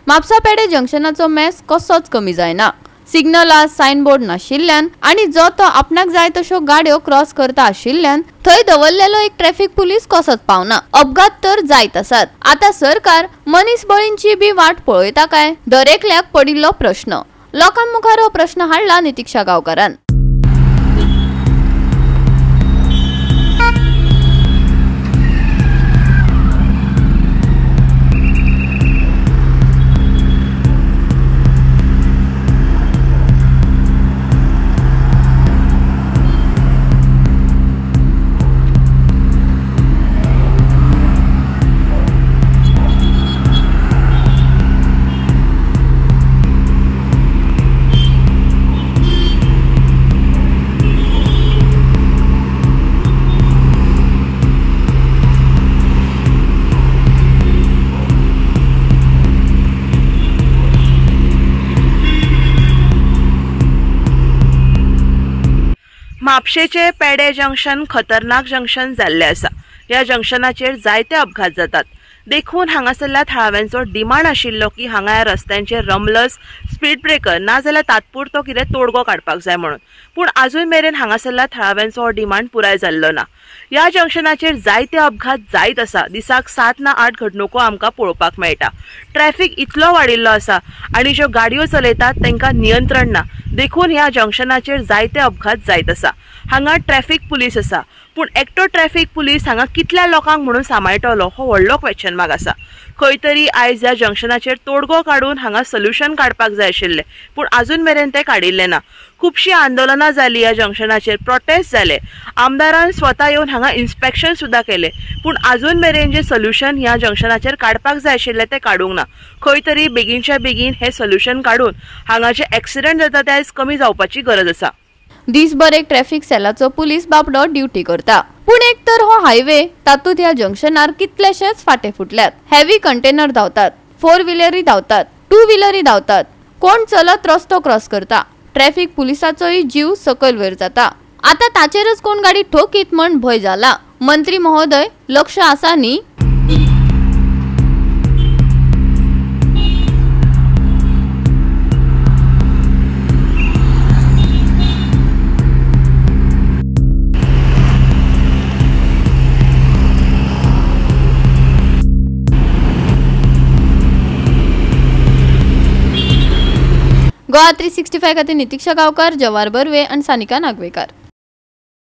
म्हापसा पेडे जंक्शनाचो मेस कसोच कमी जायना। सिग्नलां सायनबोर्ड नाशिल्ल्यान आणि जो तो आपणाक जाय तश्यो गाड्यो क्रॉस करता आशिल्ल्यान थंय दवरलेलो एक ट्रॅफिक पुलीस कसोच पावना। अपघात तर जायत आसात। आता सरकार मनीसबळींची बी वाट पळयता काय? दरेकल्याक पडिल्लो प्रश्न। लोकांमुखार हो प्रश्न हाडला नितीक्षा गांवकारान। म्हापशेचे पेडे जंक्शन खतरनाक जंक्शन जाल्ले आसा। ह्या जंक्शनाचेर जायते अपघात जातात। देखून हांगासरल्या थळाव्यांचो डिमांड आशिल्लो की हांगा ह्या रस्त्यांचेर रम्बलर्स, स्पीड ब्रेकर ना जाल्यार तात्पुरतो कितें तोडगो काडपाक जाय म्हणून। पूण अजून मेरेन हांगासरल्या थळाव्यांचो हो डिमांड पुराय जाल्लो ना। ह्या जंक्शनाचेर जायते अपघात जायत आसा। दिसाक 7 ना 8 घडणुको आमकां पळोवपाक मेळटा। ट्रॅफिक इतलो वाडिल्लो आसा आनी ज्यो गाडयो चलयतात तांकां नियंत्रण ना। देखून ह्या जंक्शनाचेर जायते अपघात जायत आसा। हांगा ट्रॅफिक पुलीस आसा, पूण एकटो ट्रॅफिक पुलीस हांगा कितल्या लोकांक म्हणून सांबाळटलो हो व्हडलो क्वेश्चन मार्क आसा। खंय तरी आयज ह्या जंक्शनाचेर तोडगो काडून हांगा सोल्युशन काडपाक जाय आशिल्लें, पूण अजून मेरेन तें काडिल्लें ना। खुबशीं आंदोलनां जालीं ह्या जंक्शनाचेर, प्रोटेस्ट जाले। आमदारान स्वता येवन हांगा इन्स्पेक्शन सुद्दां केलें, पूण अजून मेरेन जे सोल्युशन ह्या जंक्शनाचेर काडपाक जाय आशिल्लें तें काडूंक ना। खंय तरी बेगीनच्या बेगीन हे सोल्युशन काडून हांगा जे एक्सिडेंट जाता ते आयज कमी जावपाची गरज आसा। दिसभर एक ट्रॅफिक सेलाचो पुलीस बाबडो ड्युटी करता, पूण एक तर हो हायवे तातूंत ह्या जंक्शनार कितलेशेच फाटे फुटल्यात। हेवी कंटेनर धांवतात, 4 व्हिलरी धांवतात, 2 व्हिलरी धांवतात। कोण चलत रस्तो क्रॉस करता। ट्रॅफिक पुलिसाचोय जीव सकयल वयर जाता। आता ताचेरच कोण गाडी ठोकीत म्हण भय जाला। मंत्री महोदय लक्ष आसा न्ही? गोवा 365 खातीर नितीक्षा गांवकार, जवाहर बर्वे आणि सानिका नागवेकर।